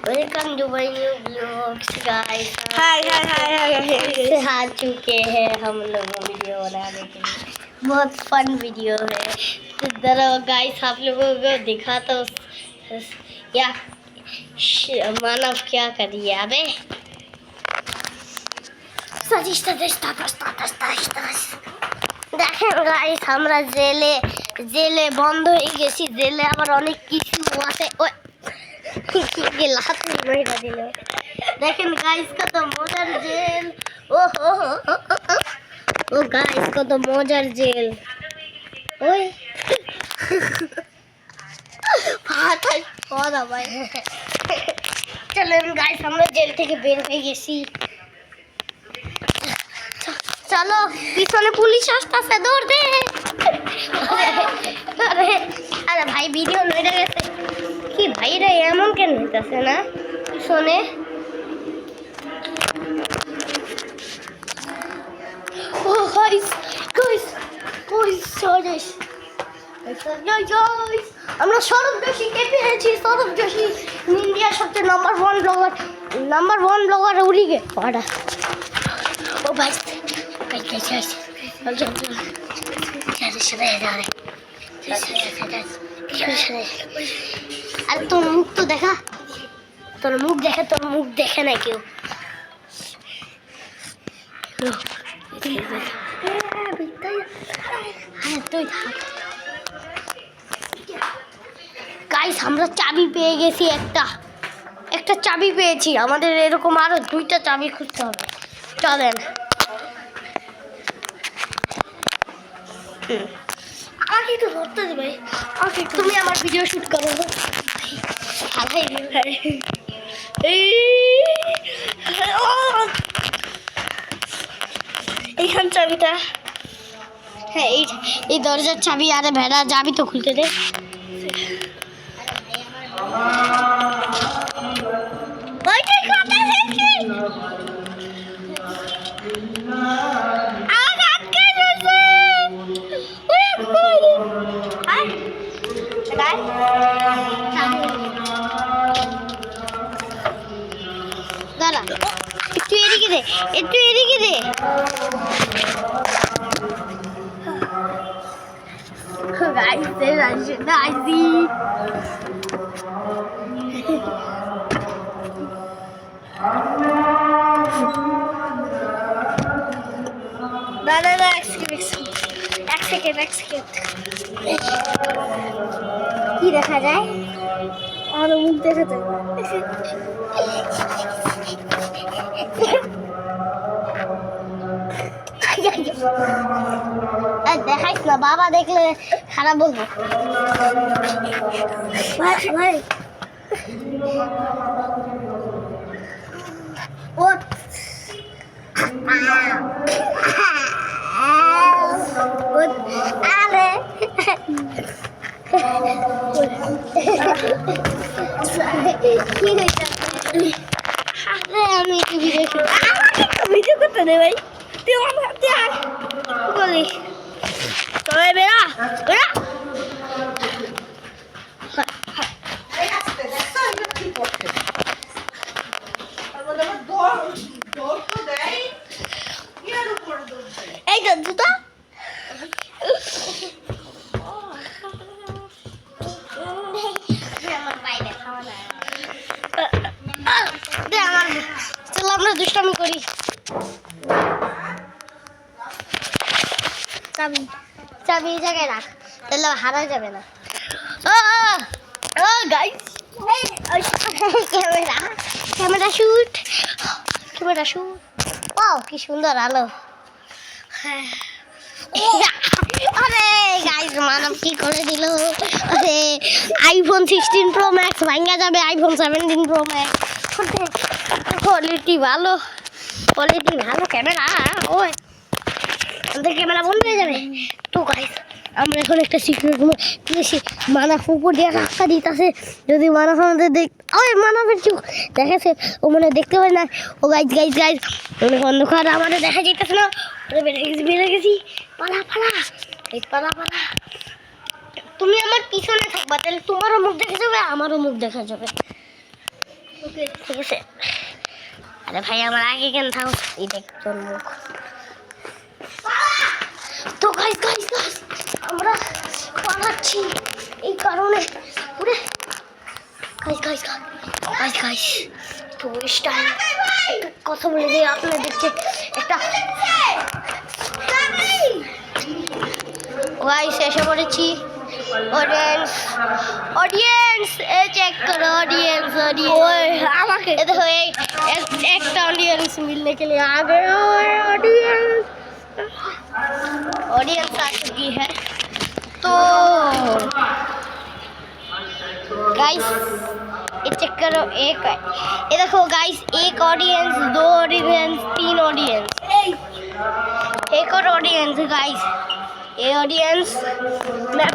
Welcome to my new vlogs guys. Hi hi hi hi आ चुके हैं हम लोग वीडियो बनाने के लिए। बहुत फन वीडियो है। तो जरा गाइस आप लोगों को दिखा तो या मानव क्या करिए अबे দেখেন গাইস আমরা জেলে জেলে বন্ধ হয়ে গেছি। জেলে আবার অনেক কিছু আছে। ওই দেখেন গাইস কত মজার জেল। ও হো ও গাইস কত মজার জেল। ওই ফাটাই পড়া ভাই। চলেন গাইস আমরা জেল থেকে বের হয়ে গেছি। চলো পিছনে পুলিশ আসতেছে দৌড় দে। আরে ভাই ভিডিও নড়ে গেছে কি ভাইরা এমন কেন হইতাছে না পিছনে। ও guys guys guys sorry guys আমরা সৌরভ যোশীকে পেয়েছি। সৌরভ যোশী ইন্ডিয়ার সবচেয়ে নাম্বার ওয়ান ব্লগার উড়ি গে পাড়া। ও ভাই আর তোর মুখ তো দেখা, তোর মুখ দেখে না কেউ। গাইস আমরা চাবি পেয়ে গেছি। একটা চাবি পেয়েছি। আমাদের এরকম আরো 2টা চাবি খুঁজতে হবে। চলেন আমাকে একটু ধরতে দেবে। আমাকে তুমি আমার ভিডিও শুট করো। এইখান চাবিটা, হ্যাঁ এই দরজার চাবি। আরে ভেড়া যাবি তো খুলতে দে। দাঁড়া একটু এদিকে দে, একটু এদিকে দে। না এক সেকেন্ড কি দেখা যায়? আমার মুখ দেখা যায়। দেখাইস না, বাবা দেখলে খারাপ বলবো। ভাই ওঠ। আরে কি হয়েছে? আমি একটু ভিডিও করতে দে ভাই। তুই আমার হাতে আয় বলিস তবে বেড়া বেড়া। এই তো জুতা চলো আমরা দুষ্টামি করি। চাবি এই জায়গায় রাখ, তাহলে হারা যাবে না। Guys camera shoot. ওয়াও কি সুন্দর আলো। আরে গাইস মানব কি করে দিল। আরে আইফোন 16 প্রো ম্যাক্স ভাঙা যাবে আইফোন 17 প্রো ম্যাক্স। কোয়ালিটি ভালো ক্যামেরা। ওই আমাদের ক্যামেরা বন্ধ হয়ে যাবে তো গাইস। আমরা এখন একটা সিক্রেট পেয়েছি। মানব উপর দিয়ে রাস্তা দিতেছে। যদি মানব আমাদের ওই মানবের চোখ দেখেছে, ও মনে দেখতে পায় না। ও গাইস অনেক অন্ধকার, আমাদের দেখা যেতেছে না। বেড়ে গেছি পালা। তুমি আমার পিছনে থাকবা, তাহলে তোমারও মুখ দেখা যাবে আমারও মুখ দেখা যাবে। ঠিক আছে আরে ভাই আমার আগে কেন থাও এই দেখ তোর মুখ তো গাইস গাইস গাইস আমরা পালাচ্ছি এই কারণে ওরে গাইস গাইস গাইস গাইস তো স্টাইল কথা বলে দিই আপনারা দেখছে একটা গাইস এসে পড়েছি অডিয়েন্স অডিয়েন্স এ চেক করো অডিয়েंस ऑडियंस আমাকে ये देखो एक ऑडियंस मिलने के लिए आ गए ऑडियंस ऑडियंस आ चुकी है तो गाइस ये चेक करो एक ये देखो गाइस एक ऑडियंस दो ऑडियंस तीन ऑडियंस एक और ऑडियंस गाइस ये ऑडियंस मैं